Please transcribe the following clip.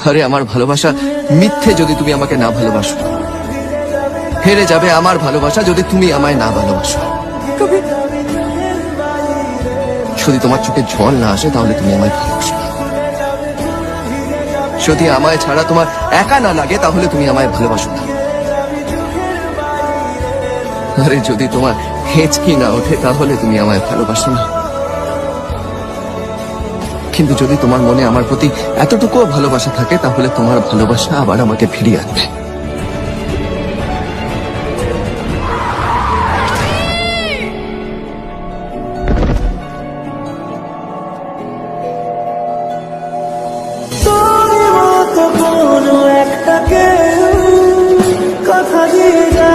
আরে আমার ভালোবাসা মিথ্যে যদি তুমি আমাকে না ভালোবাসো, হেরে যাবে আমার ভালোবাসা যদি তুমি আমায় না ভালোবাসো। কবি, যদি তোমার চোখে জল না আসে তাহলে তুমি আমায় ভালোবাসো না। যদি আমায় ছাড়া তোমার একা না লাগে তাহলে তুমি আমায় ভালোবাসো না। আরে যদি তোমার হেঁচকি না ওঠে তাহলে তুমি আমায় ভালোবাসো না। কিন্তু যদি তোমার মনে আমার প্রতি এতটুকুও ভালোবাসা থাকে তাহলে তোমার ভালোবাসা আবার আমাকে ফিরিয়ে আনবে। তোর মতো কোনো একটা কেউ কথা দিয়ে